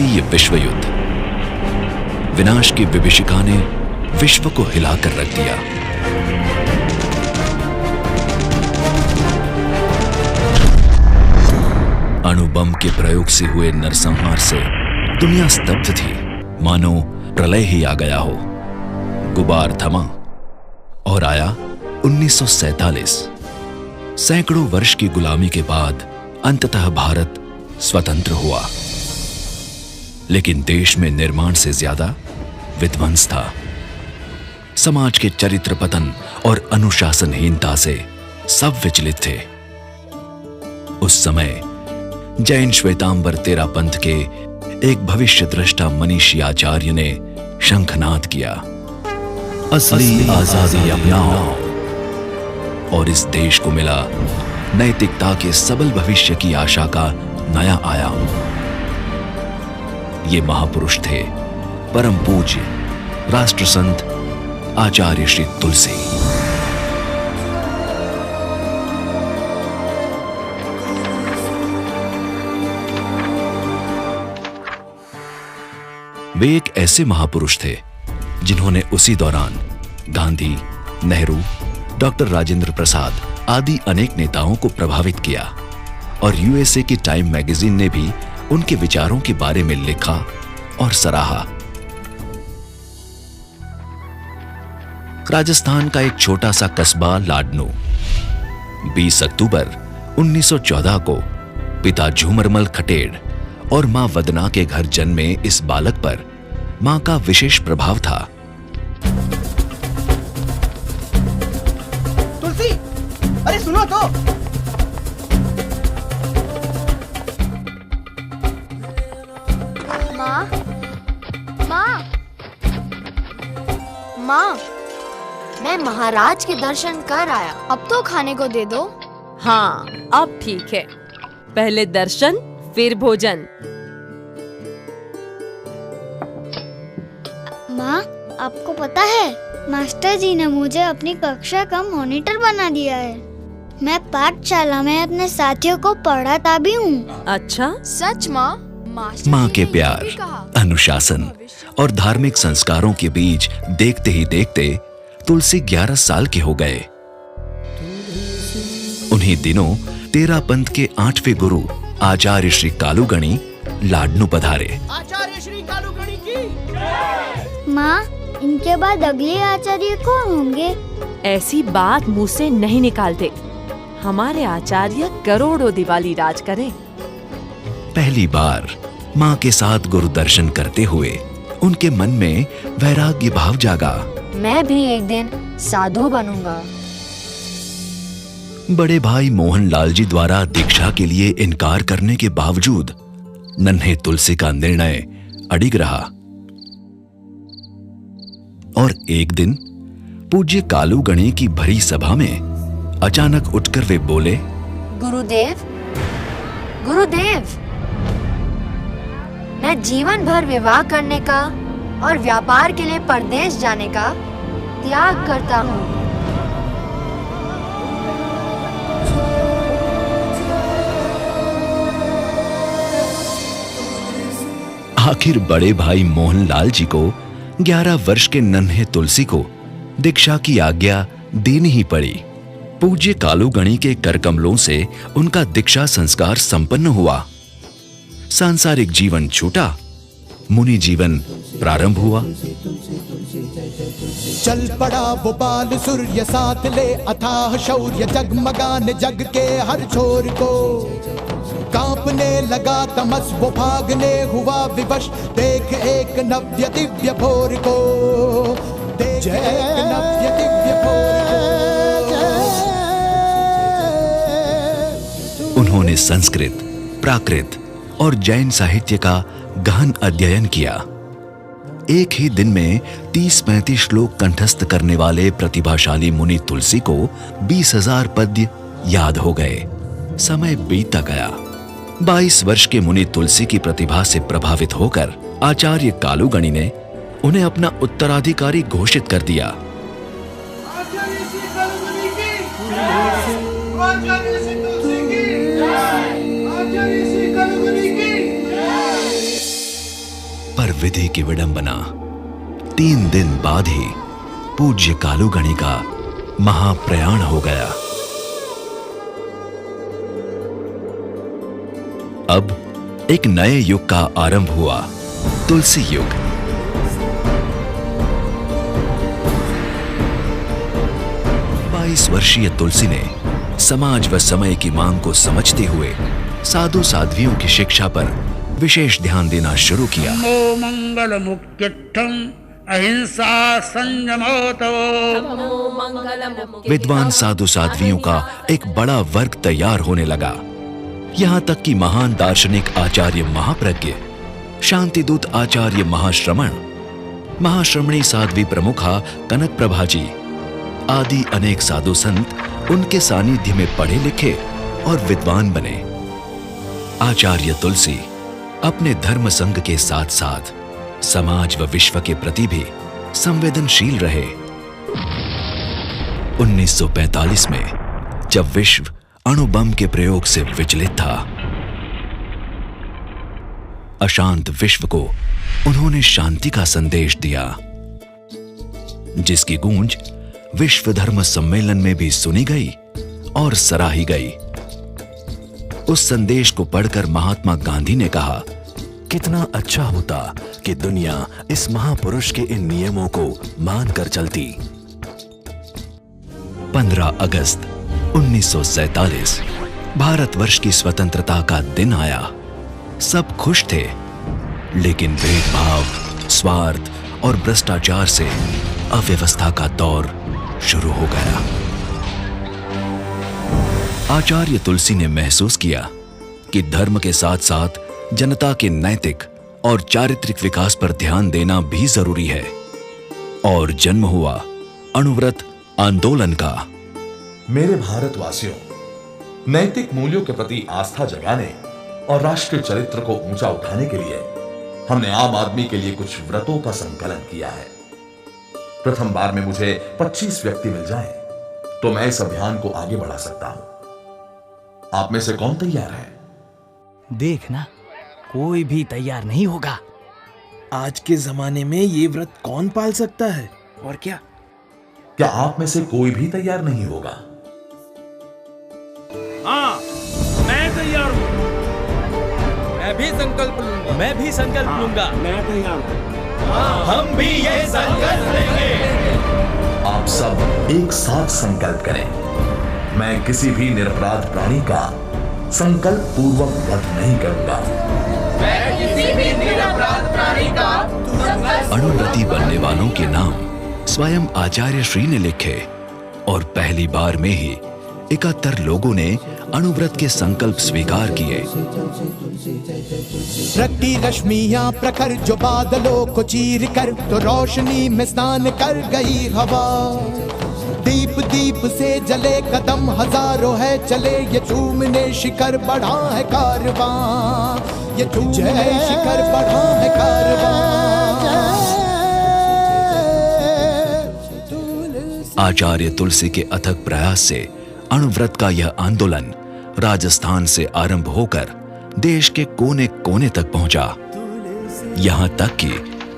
तृतीय विश्व युद्ध। विनाश की विभीषिका ने विश्व को हिलाकर रख दिया। अणुबम के प्रयोग से हुए नरसंहार से दुनिया स्तब्ध थी, मानो प्रलय ही आ गया हो। गुबार थमा और आया 1947। सैकड़ों वर्ष की गुलामी के बाद अंततः भारत स्वतंत्र हुआ, लेकिन देश में निर्माण से ज्यादा विध्वंस था। समाज के चरित्र पतन और अनुशासनहीनता से सब विचलित थे। उस समय जैन श्वेतांबर तेरा पंथ के एक भविष्य दृष्टा मनीषी आचार्य ने शंखनाद किया, असली आजादी अपनाओ, और इस देश को मिला नैतिकता के सबल भविष्य की आशा का नया आयाम। ये महापुरुष थे परम पूज्य राष्ट्र संत आचार्य श्री तुलसी। वे एक ऐसे महापुरुष थे जिन्होंने उसी दौरान गांधी, नेहरू, डॉक्टर राजेंद्र प्रसाद आदि अनेक नेताओं को प्रभावित किया, और यूएसए की टाइम मैगजीन ने भी उनके विचारों के बारे में लिखा और सराहा। राजस्थान का एक छोटा सा कस्बा लाडनू 20 अक्टूबर 1914 को पिता झूमरमल खटेड़ और मां वदना के घर जन्मे इस बालक पर मां का विशेष प्रभाव था। तुलसी, अरे सुनो तो। माँ, माँ, माँ, मैं महाराज के दर्शन कर आया, अब तो खाने को दे दो। हाँ, अब ठीक है, पहले दर्शन फिर भोजन। माँ, आपको पता है मास्टर जी ने मुझे अपनी कक्षा का मॉनिटर बना दिया है। मैं पाठशाला में अपने साथियों को पढ़ाता भी हूँ। अच्छा, सच माँ? माँ के प्यार, अनुशासन और धार्मिक संस्कारों के बीच देखते ही देखते तुलसी 11 साल के हो गए। उन्हीं दिनों तेरा पंथ के 8वें गुरु आचार्य श्री कालूगणी लाडनू पधारे। आचार्य श्री कालूगणी की। माँ, इनके बाद अगले आचार्य कौन होंगे? ऐसी बात मुंह से नहीं निकालते। हमारे आचार्य करोड़ों दिवाली राज करें। पहली बार माँ के साथ गुरु दर्शन करते हुए उनके मन में वैराग्य भाव जागा। मैं भी एक दिन साधु बनूंगा। बड़े भाई मोहनलाल जी द्वारा दीक्षा के लिए इनकार करने के बावजूद नन्हे तुलसी का निर्णय अडिग रहा, और एक दिन पूज्य कालूगणी की भरी सभा में अचानक उठकर वे बोले, गुरुदेव, गुरुदेव, मैं जीवन भर विवाह करने का और व्यापार के लिए परदेश जाने का त्याग करता हूँ। आखिर बड़े भाई मोहनलाल जी को 11 वर्ष के नन्हे तुलसी को दीक्षा की आज्ञा देनी ही पड़ी। पूज्य कालूगणी के करकमलों से उनका दीक्षा संस्कार संपन्न हुआ। सांसारिक जीवन छूटा, मुनि जीवन प्रारंभ हुआ। चल पड़ा वो बाल सूर्य साथ ले अथाह शौर्य, जगमगाने जग के हर छोर को। कांपने लगा तमस वो भागने हुआ विवश, देख एक नव्य दिव्य भोर को, देख एक नव्य दिव्य भोर को। उन्होंने संस्कृत, प्राकृत और जैन साहित्य का गहन अध्ययन किया। एक ही दिन में 30-35 श्लोक कंठस्थ करने वाले प्रतिभाशाली मुनि तुलसी को 20,000 पद्य याद हो गए। समय बीतता गया। 22 वर्ष के मुनि तुलसी की प्रतिभा से प्रभावित होकर आचार्य कालूगणी ने उन्हें अपना उत्तराधिकारी घोषित कर दिया। विधि की विडंबना। 3 दिन बाद ही पूज्य कालूगणी का महाप्रयाण हो गया। अब एक नए युग का आरंभ हुआ, तुलसी युग। वर्षीय तुलसी ने समाज व समय की मांग को समझते हुए साधु साध्वियों की शिक्षा पर विशेष ध्यान देना शुरू किया। मंगल मुक्तित्थम अहिंसा संयमोतो। विद्वान साधु साध्वियों का एक बड़ा वर्ग तैयार होने लगा। यहाँ तक कि महान दार्शनिक आचार्य महाप्रज्ञ, शांतिदूत आचार्य महाश्रमण, महाश्रमणी साध्वी प्रमुखा कनक प्रभा जी आदि अनेक साधु संत उनके सानिध्य में पढ़े लिखे और विद्वान बने। आचार्य तुलसी अपने धर्म संघ के साथ साथ समाज व विश्व के प्रति भी संवेदनशील रहे। 1945 में जब विश्व अणु बम के प्रयोग से विचलित था, अशांत विश्व को उन्होंने शांति का संदेश दिया, जिसकी गूंज विश्व धर्म सम्मेलन में भी सुनी गई और सराही गई। उस संदेश को पढ़कर महात्मा गांधी ने कहा, कितना अच्छा होता कि दुनिया इस महापुरुष के इन नियमों को मानकर चलती। 15 अगस्त 1947 भारतवर्ष की स्वतंत्रता का दिन आया। सब खुश थे, लेकिन भेदभाव, स्वार्थ और भ्रष्टाचार से अव्यवस्था का दौर शुरू हो गया। आचार्य तुलसी ने महसूस किया कि धर्म के साथ साथ जनता के नैतिक और चारित्रिक विकास पर ध्यान देना भी जरूरी है, और जन्म हुआ अणुव्रत आंदोलन का। मेरे भारतवासियों, नैतिक मूल्यों के प्रति आस्था जगाने और राष्ट्रीय चरित्र को ऊंचा उठाने के लिए हमने आम आदमी के लिए कुछ व्रतों का संकलन किया है। प्रथम बार में मुझे 25 व्यक्ति मिल जाएं, तो मैं इस अभियान को आगे बढ़ा सकता हूं। आप में से कौन तैयार है? देखना, कोई भी तैयार नहीं होगा। आज के जमाने में ये व्रत कौन पाल सकता है? और क्या आप में से कोई भी तैयार नहीं होगा? हाँ, मैं तैयार हूँ। मैं भी संकल्प लूंगा। मैं भी संकल्प लूंगा। मैं तैयार हूँ। हम भी ये संकल्प लेंगे। आप सब एक साथ संकल्प करें। मैं किसी भी निरपराध प्राणी का संकल्प पूर्वक वध नहीं करूंगा। मैं किसी भी निरपराध प्राणी का अणुव्रती बनने वालों के नाम स्वयं आचार्य श्री ने लिखे, और पहली बार में ही 71 लोगों ने अणुव्रत के संकल्प स्वीकार किए। प्रगटी रश्मियां प्रखर जो बादलों को चीर कर, तो रोशनी में स्नान कर गई हवा। दीप दीप से जले कदम हजारों है चले, ये चूमने शिखर बढ़ा है कारवां, ये चूमने शिखर बढ़ा है कारवां। आचार्य तुलसी के अथक प्रयास से अणुव्रत का यह आंदोलन राजस्थान से आरंभ होकर देश के कोने कोने तक पहुंचा। यहां तक कि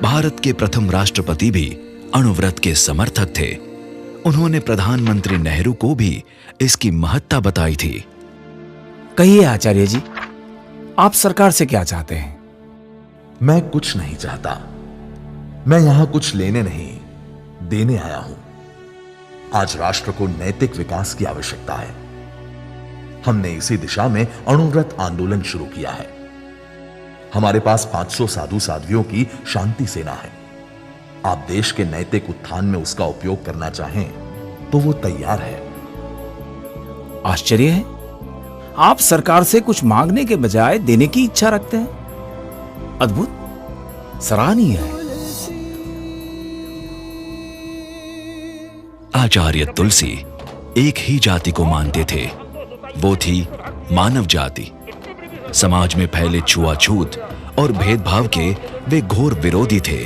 भारत के प्रथम राष्ट्रपति भी अणुव्रत के समर्थक थे। उन्होंने प्रधानमंत्री नेहरू को भी इसकी महत्ता बताई थी। कहिए आचार्य जी, आप सरकार से क्या चाहते हैं? मैं कुछ नहीं चाहता। मैं यहां कुछ लेने नहीं, देने आया हूं। आज राष्ट्र को नैतिक विकास की आवश्यकता है। हमने इसी दिशा में अणुव्रत आंदोलन शुरू किया है। हमारे पास 500 साधु साध्वियों की शांति सेना है। आप देश के नैतिक उत्थान में उसका उपयोग करना चाहें तो वो तैयार है। आश्चर्य है, आप सरकार से कुछ मांगने के बजाय देने की इच्छा रखते हैं। अद्भुत, सराहनीय है। आचार्य तुलसी एक ही जाति को मानते थे, वो थी मानव जाति। समाज में फैले छुआछूत और भेदभाव के वे घोर विरोधी थे।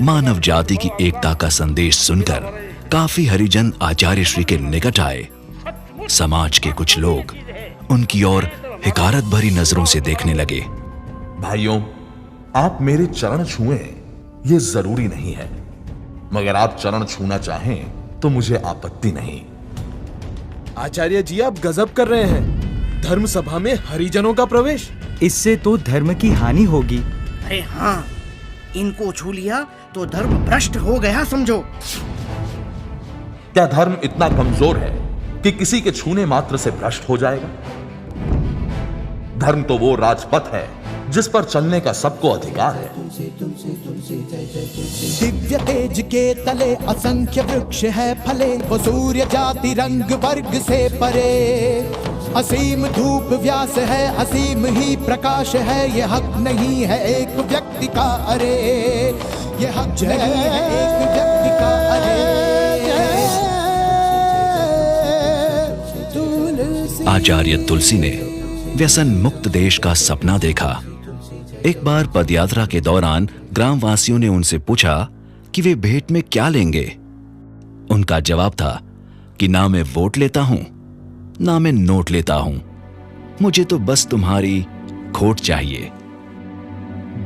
मानव जाति की एकता का संदेश सुनकर काफी हरिजन आचार्य श्री के निकट आए। समाज के कुछ लोग उनकी ओर हिकारत भरी नजरों से देखने लगे। भाइयों, आप मेरे चरण छुएं ये जरूरी नहीं है, मगर आप चरण छूना चाहें तो मुझे आपत्ति नहीं। आचार्य जी, आप गजब कर रहे हैं। धर्म सभा में हरिजनों का प्रवेश, इससे तो धर्म की हानि होगी। अरे हाँ, इनको छू लिया तो धर्म भ्रष्ट हो गया समझो। क्या धर्म इतना कमजोर है कि किसी के छूने मात्र से भ्रष्ट हो जाएगा? धर्म तो वो राजपथ है जिस पर चलने का सबको अधिकार है। दिव्य तेज के तले असंख्य वृक्ष है फले, वो सूर्य जाति रंग वर्ग से परे। असीम धूप व्यास है, असीम ही प्रकाश है, ये हक नहीं है एक व्यक्ति का, अरे ये हक नहीं है एक व्यक्ति का, अरे। आचार्य तुलसी ने व्यसन मुक्त देश का सपना देखा। एक बार पदयात्रा के दौरान ग्रामवासियों ने उनसे पूछा कि वे भेंट में क्या लेंगे। उनका जवाब था कि ना मैं वोट लेता हूं, ना मैं नोट लेता हूं, मुझे तो बस तुम्हारी खोट चाहिए।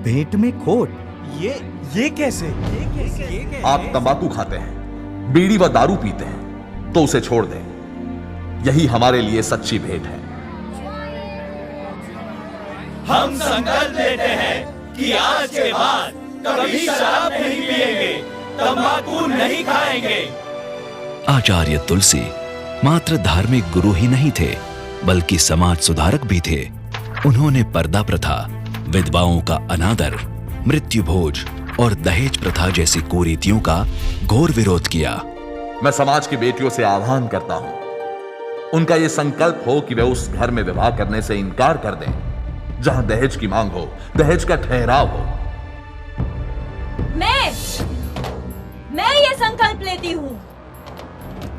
भेंट में खोट? ये कैसे? आप तंबाकू खाते हैं, बीड़ी व दारू पीते हैं, तो उसे छोड़ दें। यही हमारे लिए सच्ची भेंट है। हम संकल्प लेते हैं कि आज के बाद कभी शराब नहीं पिएंगे, तंबाकू नहीं खाएंगे। आचार्य तुलसी मात्र धार्मिक गुरु ही नहीं थे, बल्कि समाज सुधारक भी थे। उन्होंने पर्दा प्रथा, विधवाओं का अनादर, मृत्यु भोज और दहेज प्रथा जैसी कुरीतियों का घोर विरोध किया। मैं समाज की बेटियों से आह्वान करता हूं, उनका यह संकल्प हो कि वे उस घर में विवाह करने से इनकार कर दें जहां दहेज की मांग हो, दहेज का ठहराव हो। मैं ये संकल्प लेती हूँ।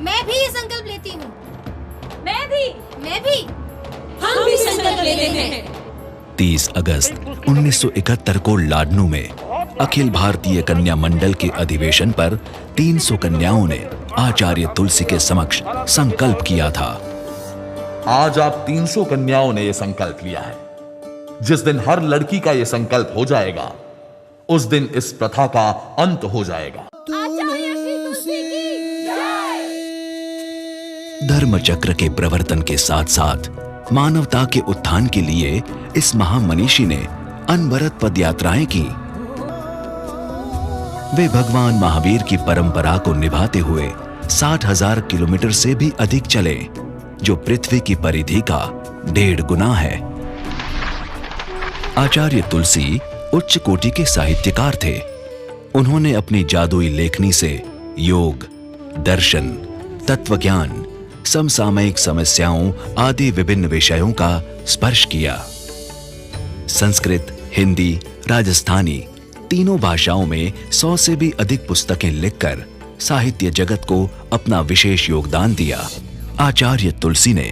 मैं भी ये संकल्प लेती हूँ। मैं भी। हम भी संकल्प लेते हैं। 30 अगस्त 1971 को लाडनू में अखिल भारतीय कन्या मंडल के अधिवेशन पर 300 कन्याओं ने आचार्य तुलसी के समक्ष संकल्प किया था। आज आप 300 कन्याओं ने यह संकल्प लिया है। जिस दिन हर लड़की का यह संकल्प हो जाएगा, उस दिन इस प्रथा का अंत हो जाएगा। धर्म चक्र के प्रवर्तन के साथ साथ मानवता के उत्थान के लिए इस महामनीषी ने अनवरत पदयात्राएं की। वे भगवान महावीर की परंपरा को निभाते हुए 60,000 किलोमीटर से भी अधिक चले, जो पृथ्वी की परिधि का 1.5 गुना है। आचार्य तुलसी उच्च कोटि के साहित्यकार थे। उन्होंने अपनी जादुई लेखनी से योग, दर्शन, तत्वज्ञान, समसामयिक समस्याओं आदि विभिन्न विषयों का स्पर्श किया। संस्कृत, हिंदी, राजस्थानी तीनों भाषाओं में 100 से भी अधिक पुस्तकें लिखकर साहित्य जगत को अपना विशेष योगदान दिया। आचार्य तुलसी ने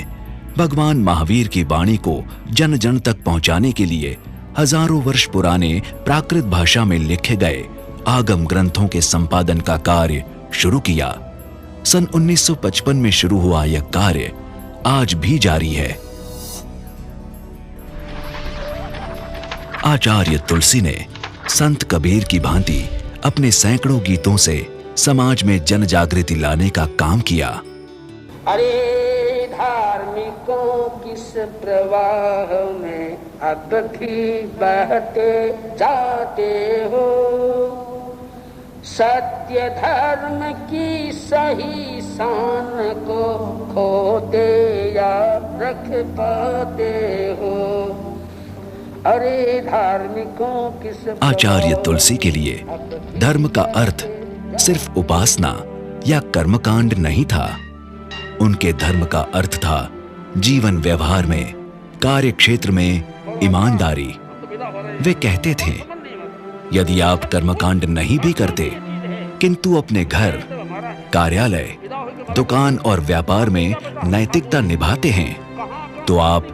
भगवान महावीर की वाणी को जन जन तक पहुंचाने के लिए हजारों वर्ष पुराने प्राकृत भाषा में लिखे गए आगम ग्रंथों के संपादन का कार्य शुरू किया। सन 1955 में शुरू हुआ यह कार्य आज भी जारी है। आचार्य तुलसी ने संत कबीर की भांति अपने सैकड़ों गीतों से समाज में जन जागृति लाने का काम किया। अरे धार्मिकों किस प्रवाह में अब भी बहते जाते हो, सत्य धर्म की सही शान को खोते या रख पाते हो। अरे धार्मिकों किस। आचार्य तुलसी के लिए धर्म का अर्थ सिर्फ उपासना या कर्मकांड नहीं था। उनके धर्म का अर्थ था जीवन व्यवहार में, कार्य क्षेत्र में ईमानदारी। वे कहते थे, यदि आप कर्मकांड नहीं भी करते किंतु अपने घर, कार्यालय, दुकान और व्यापार में नैतिकता निभाते हैं तो आप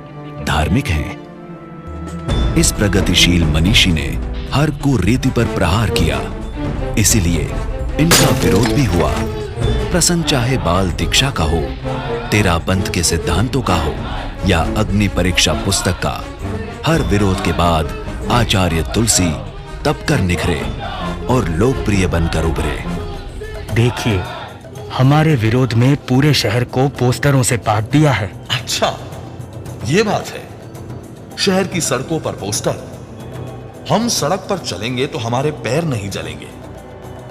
धार्मिक हैं। इस प्रगतिशील मनीषी ने हर कुरीति पर प्रहार किया, इसीलिए इनका विरोध भी हुआ। प्रसन्न चाहे बाल दीक्षा का हो, तेरा पंथ के सिद्धांतों का हो या अग्नि परीक्षा पुस्तक का, हर विरोध के बाद आचार्य तुलसी तप कर निखरे और लोकप्रिय बनकर उभरे। देखिए, हमारे विरोध में पूरे शहर को पोस्टरों से पाट दिया है। अच्छा, ये बात है। शहर की सड़कों पर पोस्टर। हम सड़क पर चलेंगे तो हमारे पैर नहीं जलेंगे।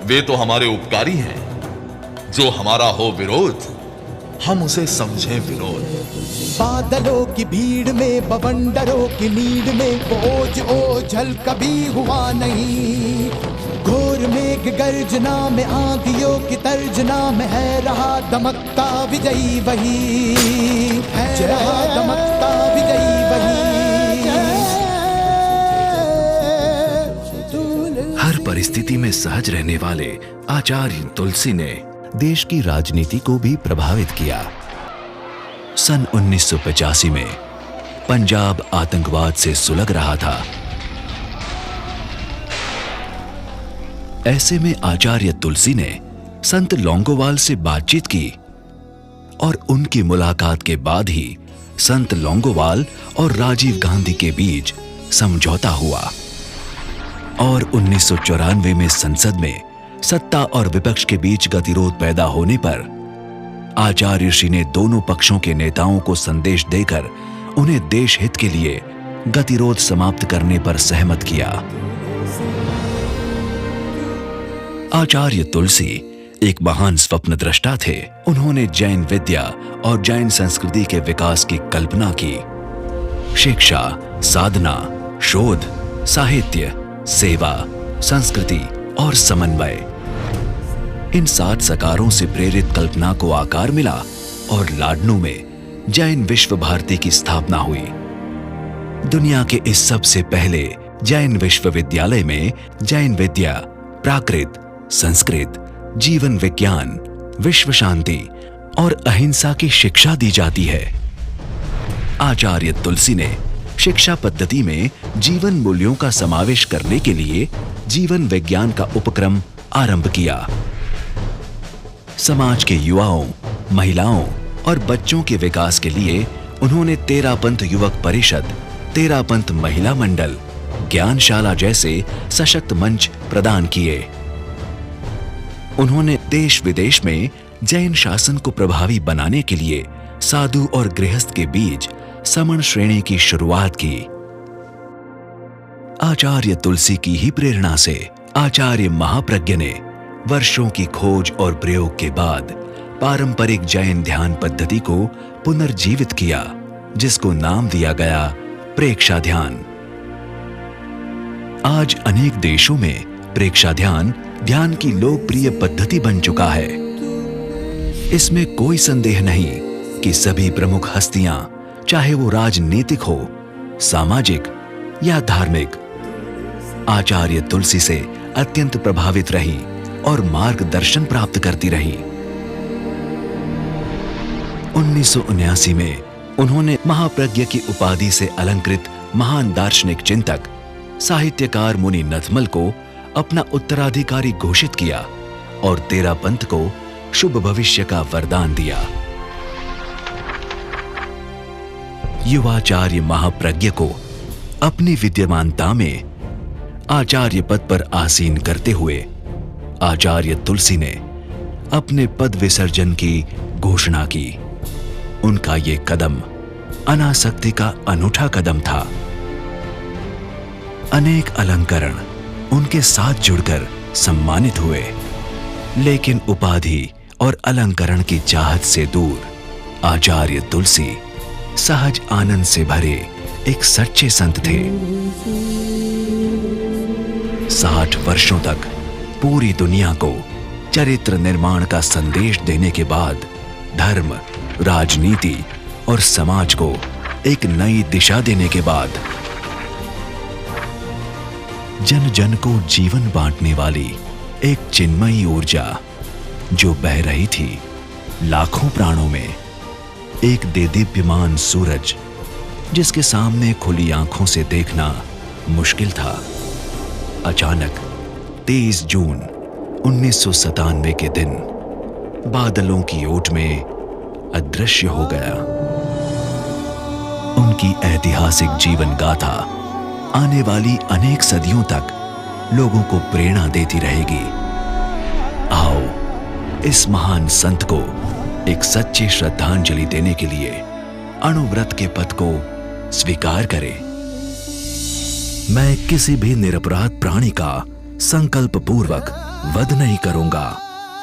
वे तो हमारे उपकारी हैं। जो हमारा हो विरोध, हम उसे समझें विरोध। बादलों की भीड़ में, बवंडरों की नीड में, बोझ ओझल कभी हुआ नहीं। घोर मेघ गर्जना में, आंधियों की तर्जना में, है रहा दमकता विजयी वही, है रहा दमकता विजयी वही। हर परिस्थिति में सहज रहने वाले आचार्य तुलसी ने देश की राजनीति को भी प्रभावित किया। सन 1985 में पंजाब आतंकवाद से सुलग रहा था। ऐसे में आचार्य तुलसी ने संत लौंगोवाल से बातचीत की और उनकी मुलाकात के बाद ही संत लौंगोवाल और राजीव गांधी के बीच समझौता हुआ और 1994 में संसद में सत्ता और विपक्ष के बीच गतिरोध पैदा होने पर आचार्य श्री ने दोनों पक्षों के नेताओं को संदेश देकर उन्हें देश हित के लिए गतिरोध समाप्त करने पर सहमत किया। आचार्य तुलसी एक महान स्वप्नद्रष्टा थे। उन्होंने जैन विद्या और जैन संस्कृति के विकास की कल्पना की। शिक्षा, साधना, शोध, साहित्य, सेवा, संस्कृति और समन्वय, इन 7 सकारों से प्रेरित कल्पना को आकार मिला और लाडनू में जैन विश्व भारती की स्थापना हुई। दुनिया के इस सबसे पहले जैन विश्वविद्यालय में जैन विद्या, प्राकृत, संस्कृत, जीवन विज्ञान, विश्व शांति और अहिंसा की शिक्षा दी जाती है। आचार्य तुलसी ने शिक्षा पद्धति में जीवन मूल्यों का समावेश करने के लिए जीवन विज्ञान का उपक्रम आरंभ किया। समाज के युवाओं, महिलाओं और बच्चों के विकास के लिए उन्होंने तेरापंथ युवक परिषद, तेरापंथ महिला मंडल, ज्ञानशाला जैसे सशक्त मंच प्रदान किए। उन्होंने देश विदेश में जैन शासन को प्रभावी बनाने के लिए साधु और गृहस्थ के बीच समण श्रेणी की शुरुआत की। आचार्य तुलसी की ही प्रेरणा से आचार्य महाप्रज्ञ ने वर्षों की खोज और प्रयोग के बाद पारंपरिक जैन ध्यान पद्धति को पुनर्जीवित किया, जिसको नाम दिया गया प्रेक्षा ध्यान। आज अनेक देशों में प्रेक्षा ध्यान की लोकप्रिय पद्धति बन चुका है। इसमें कोई संदेह नहीं कि सभी प्रमुख हस्तियां, चाहे वो राजनीतिक हो, सामाजिक या धार्मिक, आचार्य तुलसी से अत्यंत प्रभावित रही और मार्गदर्शन प्राप्त करती रही। 1979 में उन्होंने महाप्रज्ञ की उपाधि से अलंकृत महान दार्शनिक चिंतक, साहित्यकार मुनि नथमल को अपना उत्तराधिकारी घोषित किया और तेरापंथ को शुभ भविष्य का वरदान दिया। युवाचार्य महाप्रज्ञ को अपनी विद्यमानता में आचार्य पद पर आसीन करते हुए आचार्य तुलसी ने अपने पद विसर्जन की घोषणा की। उनका ये कदम अनासक्ति का अनूठा कदम था। अनेक अलंकरण उनके साथ जुड़कर सम्मानित हुए, लेकिन उपाधि और अलंकरण की चाहत से दूर आचार्य तुलसी सहज आनंद से भरे एक सच्चे संत थे। 60 वर्षों तक पूरी दुनिया को चरित्र निर्माण का संदेश देने के बाद धर्म, राजनीति और समाज को एक नई दिशा देने के बाद जन जन को जीवन बांटने वाली एक चिन्मयी ऊर्जा जो बह रही थी लाखों प्राणों में, एक देदीप्यमान सूरज जिसके सामने खुली आंखों से देखना मुश्किल था, अचानक 23 जून 1997 के दिन बादलों की ओट में अदृश्य हो गया। उनकी ऐतिहासिक जीवन गाथा आने वाली अनेक सदियों तक लोगों को प्रेरणा देती रहेगी। आओ इस महान संत को एक सच्ची श्रद्धांजलि देने के लिए अणुव्रत के पद को स्वीकार करें। मैं किसी भी निरपराध प्राणी का संकल्प पूर्वक वध नहीं करूंगा।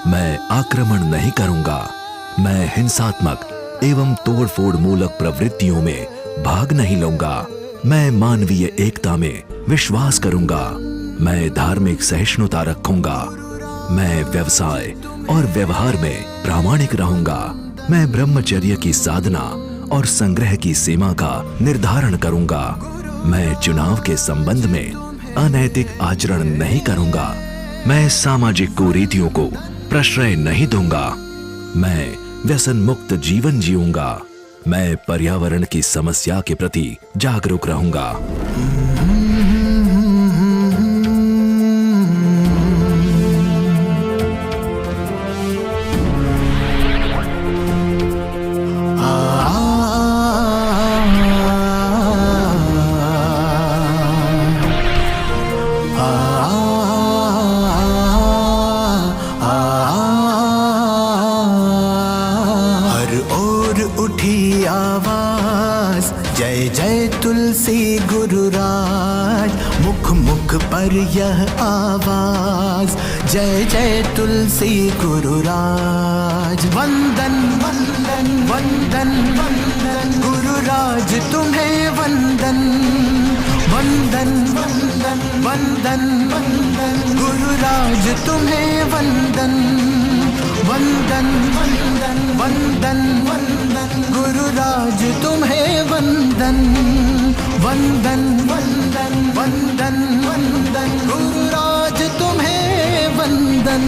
मैं आक्रमण नहीं करूंगा। मैं हिंसात्मक एवं तोड़फोड़ मूलक प्रवृत्तियों में भाग नहीं लूंगा। मैं मानवीय एकता में विश्वास करूंगा। मैं धार्मिक सहिष्णुता रखूंगा। मैं व्यवसाय और व्यवहार में प्रामाणिक रहूंगा। मैं ब्रह्मचर्य की साधना और संग्रह की सीमा का निर्धारण करूंगा। मैं चुनाव के संबंध में अनैतिक आचरण नहीं करूंगा। मैं सामाजिक कुरीतियों को प्रश्रय नहीं दूंगा। मैं व्यसन मुक्त जीवन जीऊंगा। मैं पर्यावरण की समस्या के प्रति जागरूक रहूंगा। जय जय तुलसी गुरुराज, मुख मुख पर यह आवाज, जय जय तुलसी गुरुराज। वंदन वंदन वंदन वंदन गुरुराज तुम्हें वंदन, वंदन वंदन वंदन वंदन गुरुराज तुम्हें वंदन, वंदन वंदन वंदन वंदन गुरुराज तुम्हें वंदन, वंदन वंदन वंदन वंदन गुरुराज तुम्हें वंदन।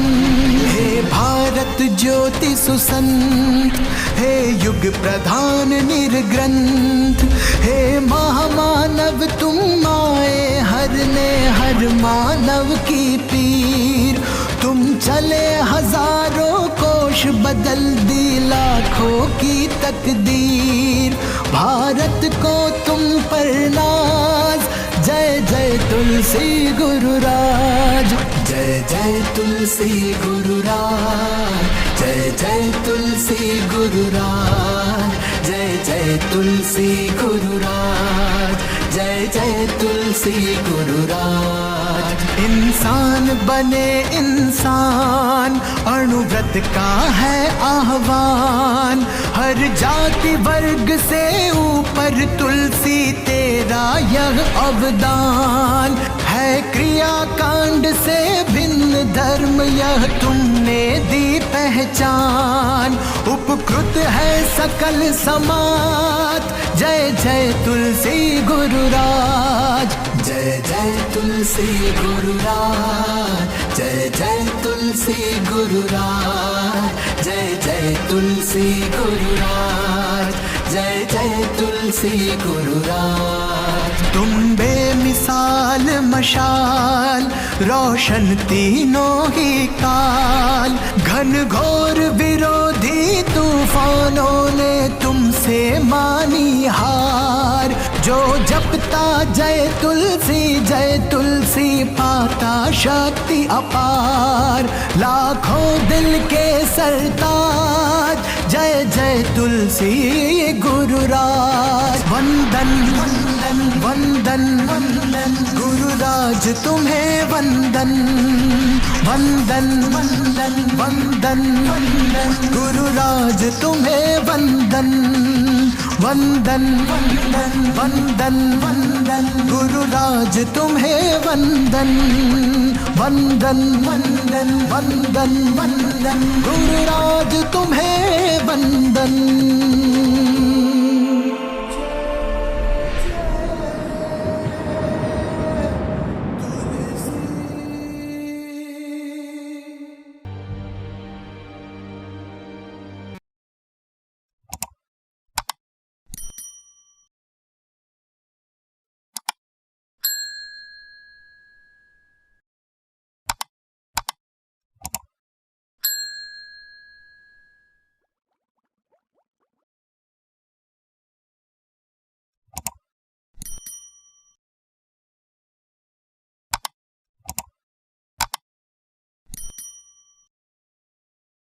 हे भारत ज्योति सुसंत, हे युग प्रधान निर्ग्रंथ, हे महामानव तुम आए हरने हर मानव की पीर। तुम चले हजारों कोश बदल दी लाखों की तकदीर। भारत को तुम पर नाज, जय जय तुलसी गुरुराज, जय जय तुलसी गुरुराज, जय जय तुलसी गुरुराज, जय जय तुलसी गुरुराज, जय जय तुलसी गुरुराज। इंसान बने इंसान, अणुव्रत का है आह्वान। हर जाति वर्ग से ऊपर तुलसी तेरा यह अवदान है। क्रिया कांड से भिन्न धर्म यह तुमने दी पहचान। उपकृत है सकल समाज, जय जय तुलसी गुरुराज, जय जय तुलसी गुरुराज, जय जय तुलसी गुरुराज, जय जय तुलसी गुरुराज, जय जय तुलसी गुरुराज। तुम बेमिसाल मशाल, रोशन तीनों ही काल। घन घोर विरोधी तूफानों ने तुमसे मानी हार। जो जपता जय तुलसी पाता शक्ति अपार। लाखों दिल के सरताज, जय जय तुलसी गुरुराज। वंदन वंदन वंदन वंदन गुरुराज तुम्हें वंदन, वंदन वंदन वंदन वंदन गुरुराज तुम्हें वंदन, वंदन वंदन वंदन वंदन गुरुराज तुम्हें वंदन, वंदन वंदन वंदन वंदन गुरुराज तुम्हें वंदन।